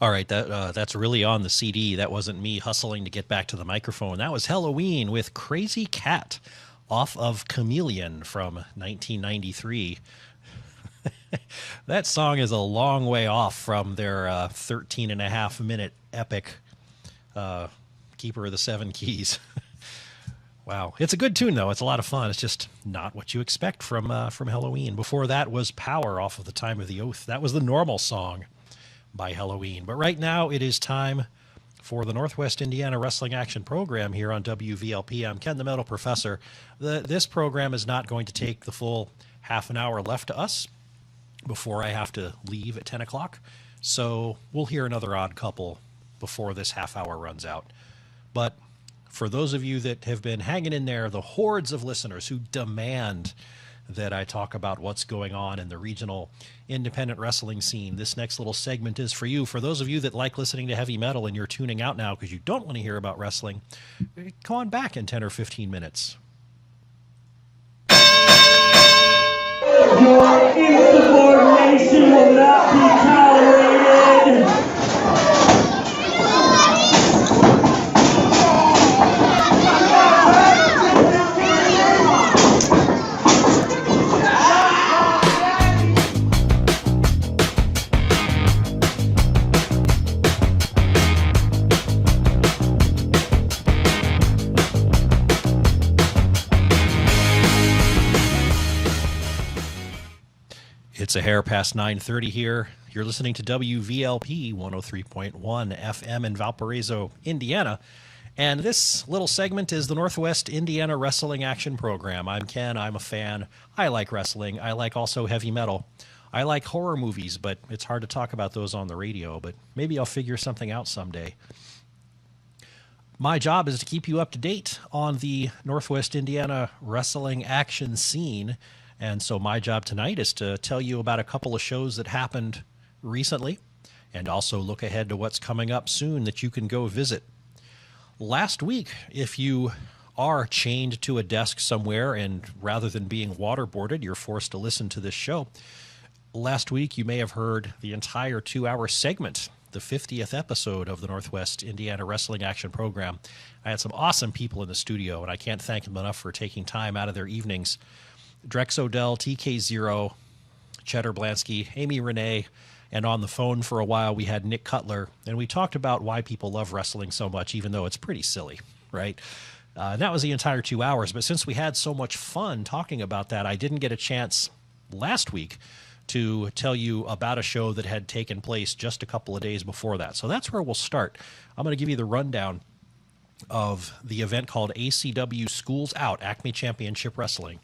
All right, that's really on the CD. That wasn't me hustling to get back to the microphone. That was Halloween with Crazy Cat off of Chameleon from 1993. That song is a long way off from their 13 and a half minute epic Keeper of the Seven Keys. Wow. It's a good tune, though. It's a lot of fun. It's just not what you expect from Halloween. Before that was Power off of The Time of the Oath. That was the normal song by Halloween. But right now it is time for the Northwest Indiana Wrestling Action Program here on WVLP. I'm Ken the Metal Professor. This program is not going to take the full half an hour left to us before I have to leave at 10 o'clock. So we'll hear another odd couple before this half hour runs out. But for those of you that have been hanging in there, the hordes of listeners who demand that I talk about what's going on in the regional independent wrestling scene, this next little segment is for you. For those of you that like listening to heavy metal and you're tuning out now because you don't want to hear about wrestling, come on back in 10 or 15 minutes. Your insubordination will not be tolerated. It's a hair past 9:30 here. You're listening to WVLP 103.1 FM in Valparaiso, Indiana. And this little segment is the Northwest Indiana Wrestling Action Program. I'm Ken. I'm a fan. I like wrestling. I like also heavy metal. I like horror movies, but it's hard to talk about those on the radio. But maybe I'll figure something out someday. My job is to keep you up to date on the Northwest Indiana wrestling action scene. And so my job tonight is to tell you about a couple of shows that happened recently and also look ahead to what's coming up soon that you can go visit. Last week, if you are chained to a desk somewhere and rather than being waterboarded, you're forced to listen to this show, last week you may have heard the entire 2-hour segment, the 50th episode of the Northwest Indiana Wrestling Action Program. I had some awesome people in the studio, and I can't thank them enough for taking time out of their evenings. Drex Odell, TK0, Cheddar Blansky, Amy Renee, and on the phone for a while we had Nick Cutler, and we talked about why people love wrestling so much, even though it's pretty silly, right? That was the entire 2 hours, but since we had so much fun talking about that, I didn't get a chance last week to tell you about a show that had taken place just a couple of days before that. So that's where we'll start. I'm going to give you the rundown of the event called ACW Schools Out, Acme Championship Wrestling.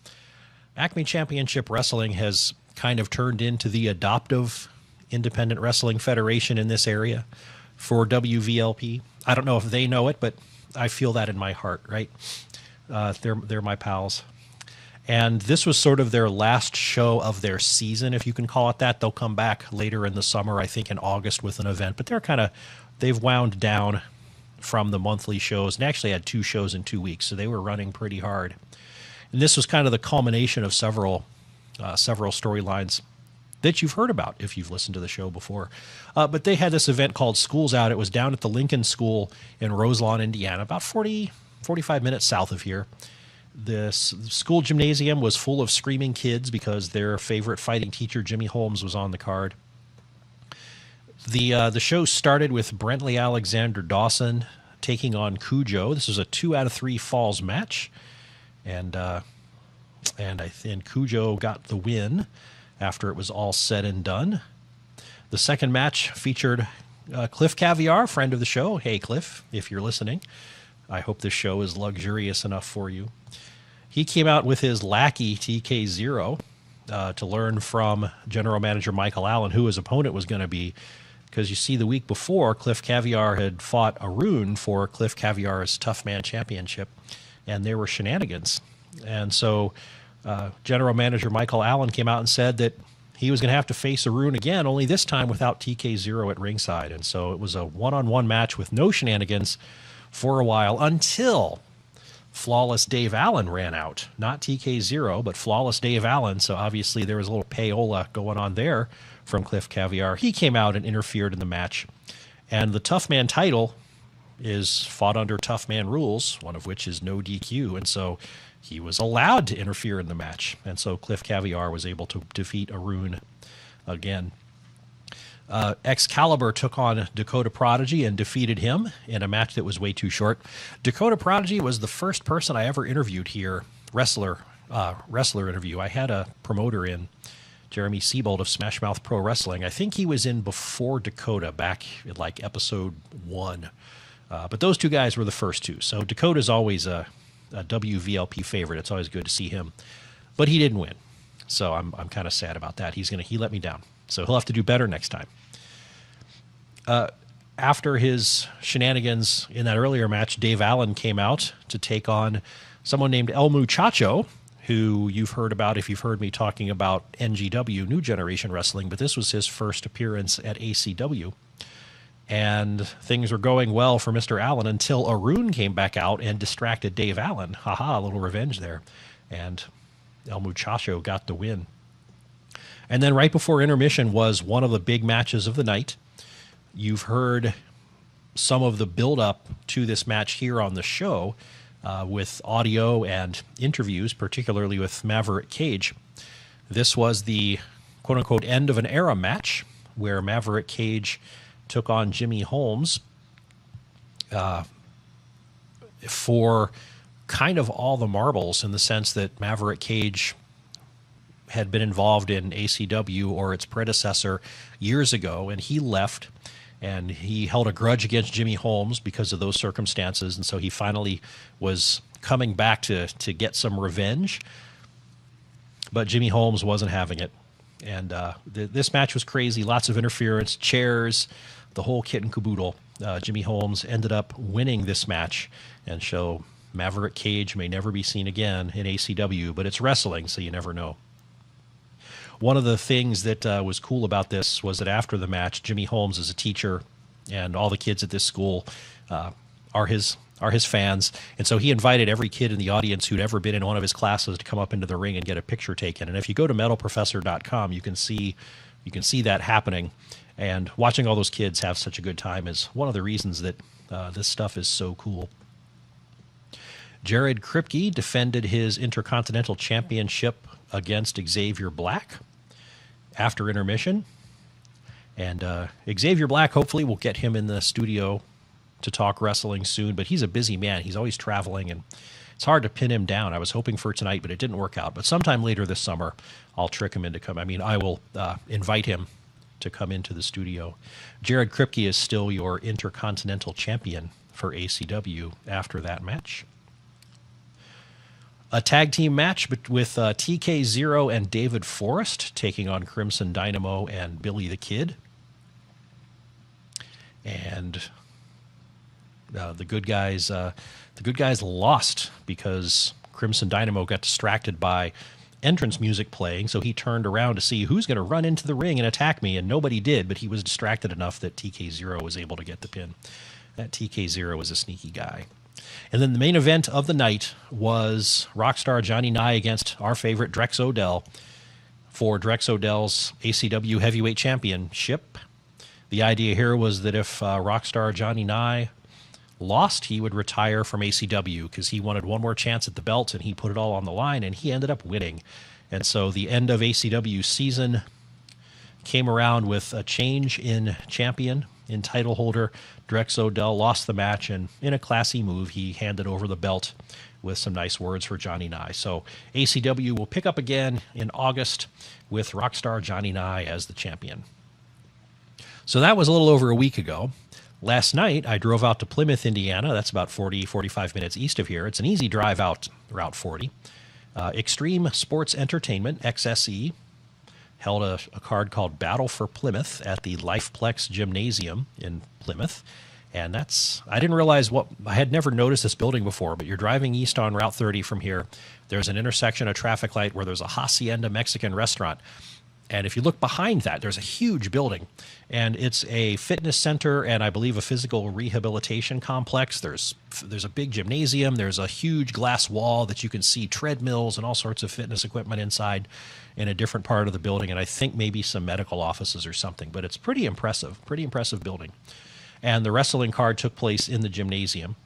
Acme Championship Wrestling has kind of turned into the adoptive independent wrestling federation in this area for WVLP. I don't know if they know it, but I feel that in my heart, right? They're my pals. And this was sort of their last show of their season, if you can call it that. They'll come back later in the summer, I think in August with an event, but they've wound down from the monthly shows and actually had 2 shows in 2 weeks, so they were running pretty hard. And this was kind of the culmination of several storylines that you've heard about if you've listened to the show before. But they had this event called Schools Out. It was down at the Lincoln School in Roselawn, Indiana, about 45 minutes south of here. This school gymnasium was full of screaming kids because their favorite fighting teacher, Jimmy Holmes, was on the card. The show started with Brentley Alexander Dawson taking on Cujo. This was a 2 out of 3 falls match. And I think Cujo got the win after it was all said and done. The second match featured Cliff Caviar, friend of the show. Hey, Cliff, if you're listening, I hope this show is luxurious enough for you. He came out with his lackey, TK0, to learn from General Manager Michael Allen who his opponent was going to be. Because you see, the week before, Cliff Caviar had fought Arun for Cliff Caviar's Tough Man Championship, and there were shenanigans. And so General Manager Michael Allen came out and said that he was going to have to face Arun again, only this time without TK0 at ringside. And so it was a one-on-one match with no shenanigans for a while until Flawless Dave Allen ran out. Not TK0, but Flawless Dave Allen. So obviously there was a little payola going on there from Cliff Caviar. He came out and interfered in the match. And the Tough Man title is fought under Tough Man rules, one of which is no DQ. And so he was allowed to interfere in the match. And so Cliff Caviar was able to defeat Arun again. Excalibur took on Dakota Prodigy and defeated him in a match that was way too short. Dakota Prodigy was the first person I ever interviewed here, wrestler interview. I had a promoter in, Jeremy Siebold of Smash Mouth Pro Wrestling. I think he was in before Dakota, back in like episode 1. But those two guys were the first two. So Dakota's always a WVLP favorite. It's always good to see him. But he didn't win. So I'm kind of sad about that. He let me down. So he'll have to do better next time. After his shenanigans in that earlier match, Dave Allen came out to take on someone named El Muchacho, who you've heard about if you've heard me talking about NGW, New Generation Wrestling, but this was his first appearance at ACW. And things were going well for Mr. Allen until Arun came back out and distracted Dave Allen. Haha, a little revenge there. And El Muchacho got the win. And then right before intermission was one of the big matches of the night. You've heard some of the build-up to this match here on the show with audio and interviews, particularly with Maverick Cage. This was the quote-unquote end of an era match where Maverick Cage took on Jimmy Holmes for kind of all the marbles, in the sense that Maverick Cage had been involved in ACW or its predecessor years ago, and he left, and he held a grudge against Jimmy Holmes because of those circumstances, and so he finally was coming back to get some revenge, but Jimmy Holmes wasn't having it. And this match was crazy, lots of interference, chairs, the whole kit and caboodle. Jimmy Holmes ended up winning this match, and so Maverick Cage may never be seen again in ACW, but it's wrestling, so you never know. One of the things that was cool about this was that after the match, Jimmy Holmes is a teacher, and all the kids at this school are his fans, and so he invited every kid in the audience who'd ever been in one of his classes to come up into the ring and get a picture taken. And if you go to metalprofessor.com, you can see that happening. And watching all those kids have such a good time is one of the reasons that this stuff is so cool. Jared Kripke defended his Intercontinental Championship against Xavier Black after intermission. And Xavier Black, hopefully we'll get him in the studio to talk wrestling soon, but he's a busy man. He's always traveling, and it's hard to pin him down. I was hoping for tonight, but it didn't work out. But sometime later this summer, I'll trick him into coming. I mean, I will invite him to come into the studio. Jared Kripke is still your Intercontinental Champion for ACW after that match. A tag team match with TK0 and David Forrest taking on Crimson Dynamo and Billy the Kid. And the good guys lost because Crimson Dynamo got distracted by entrance music playing, so he turned around to see who's going to run into the ring and attack me, and nobody did, but he was distracted enough that TK0 was able to get the pin. That TK0 was a sneaky guy. And then the main event of the night was Rockstar Johnny Nye against our favorite Drex Odell for Drex Odell's ACW Heavyweight Championship. The idea here was that if Rockstar Johnny Nye lost, he would retire from ACW because he wanted one more chance at the belt, and he put it all on the line, and he ended up winning. And so the end of ACW season came around with a change in champion, in title holder. Drex Odell lost the match, and in a classy move, he handed over the belt with some nice words for Johnny Nye. So ACW will pick up again in August with Rockstar Johnny Nye as the champion. So that was a little over a week ago. Last night, I drove out to Plymouth, Indiana. That's about 45 minutes east of here. It's an easy drive out Route 40. Extreme Sports Entertainment, XSE, held a card called Battle for Plymouth at the Lifeplex Gymnasium in Plymouth. And I didn't realize I had never noticed this building before, but you're driving east on Route 30 from here. There's an intersection, a traffic light where there's a Hacienda Mexican restaurant. And if you look behind that, there's a huge building, and it's a fitness center and I believe a physical rehabilitation complex. There's a big gymnasium. There's a huge glass wall that you can see treadmills and all sorts of fitness equipment inside in a different part of the building, and I think maybe some medical offices or something, but it's pretty impressive building. and the wrestling card took place in the gymnasium.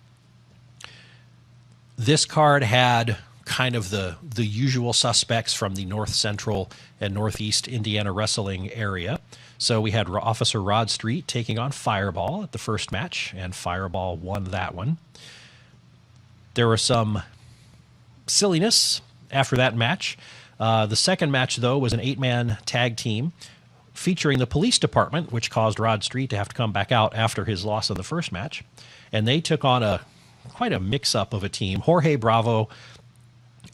This card had kind of the usual suspects from the North Central and Northeast Indiana wrestling area. So we had Officer Rod Street taking on Fireball at the first match, and Fireball won that one. There was some silliness after that match. The second match, though, was an 8-man tag team featuring the police department, which caused Rod Street to have to come back out after his loss in the first match. And they took on quite a mix-up of a team. Jorge Bravo,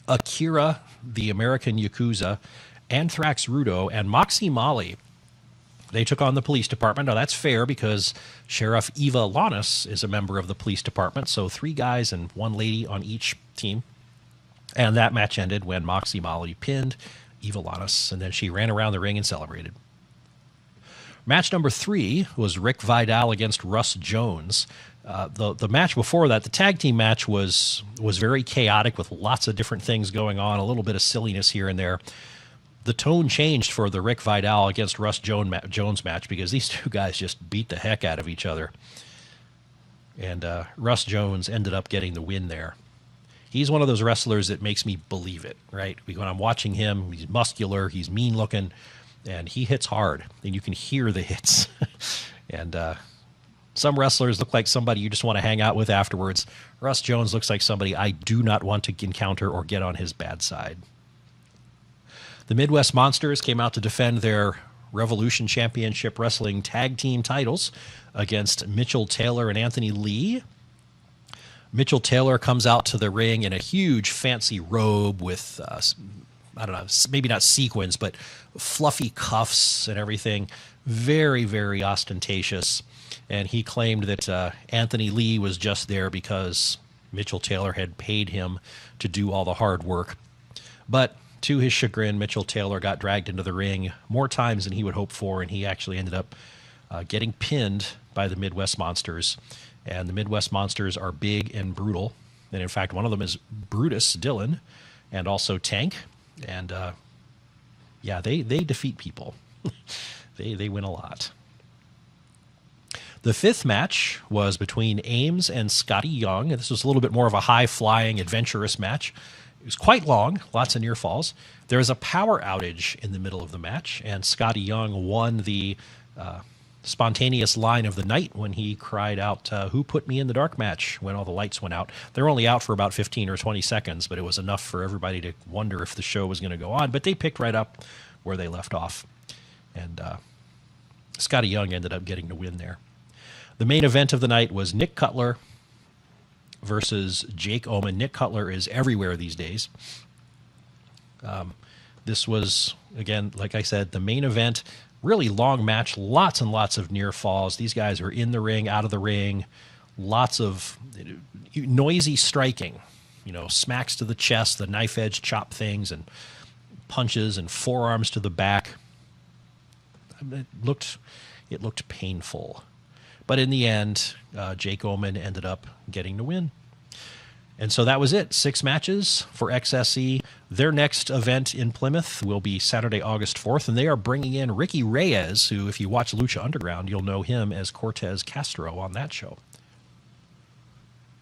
Akira, the American Yakuza, Anthrax Rudo, and Moxie Molly. They took on the police department. Now, that's fair because Sheriff Eva Lanis is a member of the police department, so 3 guys and 1 lady on each team. And that match ended when Moxie Molly pinned Eva Lanis, and then she ran around the ring and celebrated. Match number 3 was Rick Vidal against Russ Jones. The match before that, the tag team match, was very chaotic with lots of different things going on, a little bit of silliness here and there. The tone changed for the Rick Vidal against Russ Jones match because these 2 guys just beat the heck out of each other. And Russ Jones ended up getting the win there. He's one of those wrestlers that makes me believe it, right? When I'm watching him, he's muscular, he's mean-looking, and he hits hard, and you can hear the hits. And some wrestlers look like somebody you just want to hang out with afterwards. Russ Jones looks like somebody I do not want to encounter or get on his bad side. The Midwest Monsters came out to defend their Revolution Championship Wrestling Tag Team titles against Mitchell Taylor and Anthony Lee. Mitchell Taylor comes out to the ring in a huge fancy robe with, I don't know, maybe not sequins, but fluffy cuffs and everything. Very, very ostentatious. And he claimed that Anthony Lee was just there because Mitchell Taylor had paid him to do all the hard work. But to his chagrin, Mitchell Taylor got dragged into the ring more times than he would hope for, and he actually ended up getting pinned by the Midwest Monsters. And the Midwest Monsters are big and brutal. And in fact, one of them is Brutus Dillon and also Tank. And yeah, they defeat people. They win a lot. The 5th match was between Ames and Scotty Young. And this was a little bit more of a high-flying, adventurous match. It was quite long, lots of near falls. There was a power outage in the middle of the match, and Scotty Young won the spontaneous line of the night when he cried out, "Who put me in the dark" match when all the lights went out. They were only out for about 15 or 20 seconds, but it was enough for everybody to wonder if the show was going to go on. But they picked right up where they left off, and Scotty Young ended up getting the win there. The main event of the night was Nick Cutler versus Jake Oman. Nick Cutler is everywhere these days. This was, again, like I said, the main event. Really long match, lots and lots of near falls. These guys are in the ring, out of the ring, lots of noisy striking, smacks to the chest, the knife edge chop things, and punches and forearms to the back. It looked painful. But in the end, Jake Oman ended up getting the win. And so that was it. 6 matches for XSE. Their next event in Plymouth will be Saturday, August 4th, and they are bringing in Ricky Reyes, who, if you watch Lucha Underground, you'll know him as Cortez Castro on that show.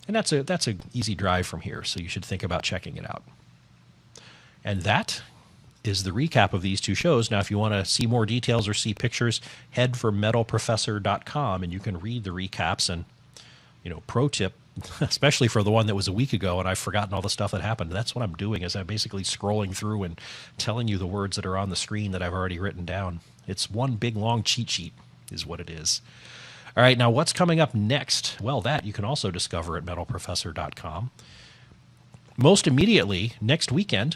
And that's an easy drive from here, so you should think about checking it out. And that is the recap of these 2 shows. Now, if you want to see more details or see pictures, head for metalprofessor.com, and you can read the recaps. And, pro tip, especially for the one that was a week ago and I've forgotten all the stuff that happened. That's what I'm doing, is I'm basically scrolling through and telling you the words that are on the screen that I've already written down. It's one big, long cheat sheet is what it is. All right, now what's coming up next? Well, that you can also discover at metalprofessor.com. Most immediately, next weekend,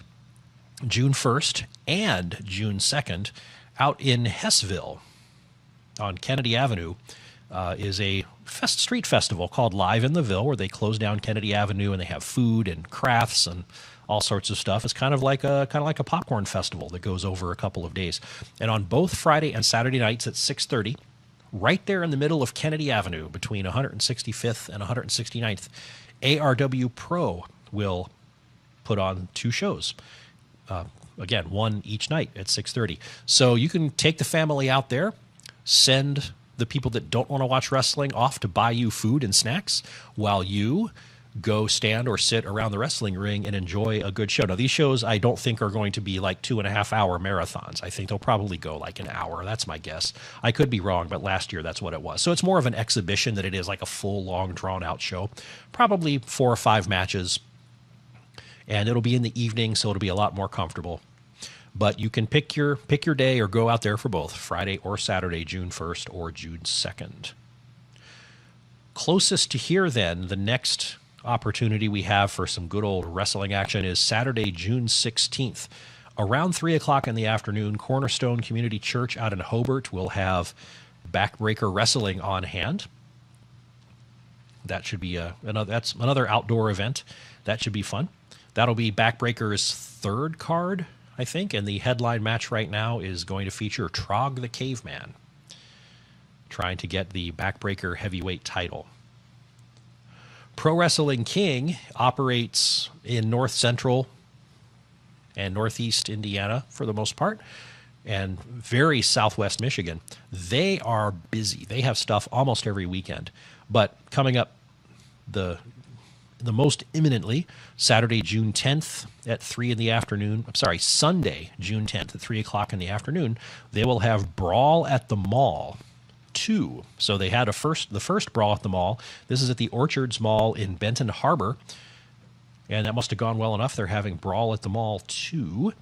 June 1st and June 2nd, out in Hessville on Kennedy Avenue, is a street festival called Live in the Ville, where they close down Kennedy Avenue and they have food and crafts and all sorts of stuff. It's kind of like a popcorn festival that goes over a couple of days. And on both Friday and Saturday nights at 6:30, right there in the middle of Kennedy Avenue between 165th and 169th, ARW Pro will put on 2 shows. Again, one each night at 6:30. So you can take the family out there, send the people that don't want to watch wrestling off to buy you food and snacks while you go stand or sit around the wrestling ring and enjoy a good show. Now, these shows I don't think are going to be like 2.5-hour marathons. I think they'll probably go like an hour. That's my guess. I could be wrong, but last year that's what it was. So it's more of an exhibition than it is like a full, long, drawn-out show. Probably 4 or 5 matches, and it'll be in the evening, so it'll be a lot more comfortable. But you can pick your day or go out there for both, Friday or Saturday, June 1st or June 2nd. Closest to here, then, the next opportunity we have for some good old wrestling action is Saturday, June 16th. Around 3 o'clock in the afternoon, Cornerstone Community Church out in Hobart will have backbreaker wrestling on hand. That should be that's another outdoor event. That should be fun. That'll be Backbreaker's third card, I think, and the headline match right now is going to feature Trog the Caveman, trying to get the Backbreaker heavyweight title. Pro Wrestling King operates in North Central and Northeast Indiana for the most part, and very Southwest Michigan. They are busy. They have stuff almost every weekend. But coming up the most imminently, Saturday, June 10th at 3 in the afternoon. I'm sorry, Sunday, June 10th at 3 o'clock in the afternoon, they will have Brawl at the Mall 2. So they had the first Brawl at the Mall. This is at the Orchards Mall in Benton Harbor, and that must have gone well enough. They're having Brawl at the Mall 2.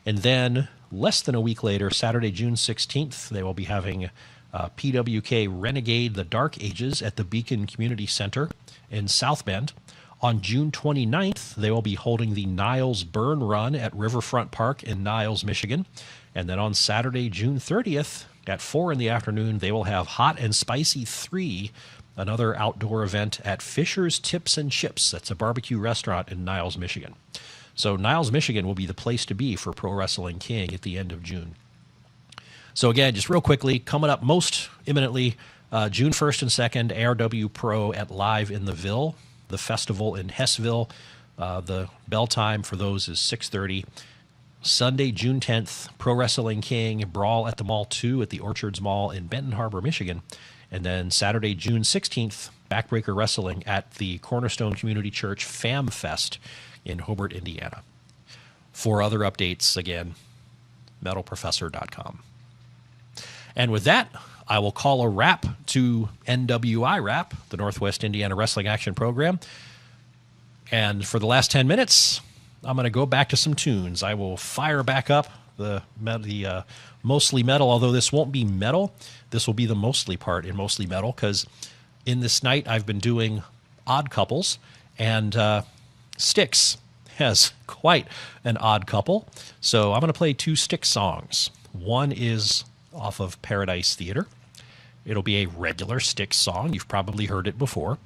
And then less than a week later, Saturday, June 16th, they will be having PWK Renegade the Dark Ages at the Beacon Community Center in South Bend. On June 29th, they will be holding the Niles Burn Run at Riverfront Park in Niles, Michigan. And then on Saturday, June 30th, at 4 in the afternoon, they will have Hot and Spicy 3, another outdoor event at Fisher's Tips and Chips. That's a barbecue restaurant in Niles, Michigan. So Niles, Michigan will be the place to be for Pro Wrestling King at the end of June. So again, just real quickly, coming up most imminently, June 1st and 2nd, ARW Pro at Live in the Ville, the festival in Hessville. The bell time for those is 6:30. Sunday, June 10th, Pro Wrestling King, Brawl at the Mall 2 at the Orchards Mall in Benton Harbor, Michigan. And then Saturday, June 16th, Backbreaker Wrestling at the Cornerstone Community Church Fam Fest in Hobart, Indiana. For other updates, again, metalprofessor.com. And with that, I will call a wrap to NWIWRAP, the Northwest Indiana Wrestling Action Program. And for the last 10 minutes, I'm going to go back to some tunes. I will fire back up the mostly metal, although this won't be metal. This will be the mostly part in mostly metal, because in this night I've been doing odd couples, and Styx has quite an odd couple. So I'm going to play 2 Styx songs. One is off of Paradise Theater. It'll be a regular Styx song. You've probably heard it before.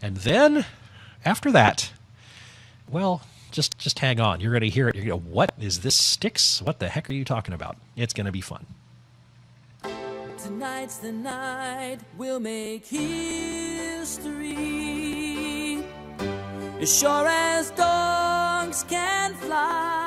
And then after that, well, just hang on. You're going to hear it. You're going to go, what is this Styx? What the heck are you talking about? It's going to be fun. Tonight's the night we'll make history. As sure as dogs can fly.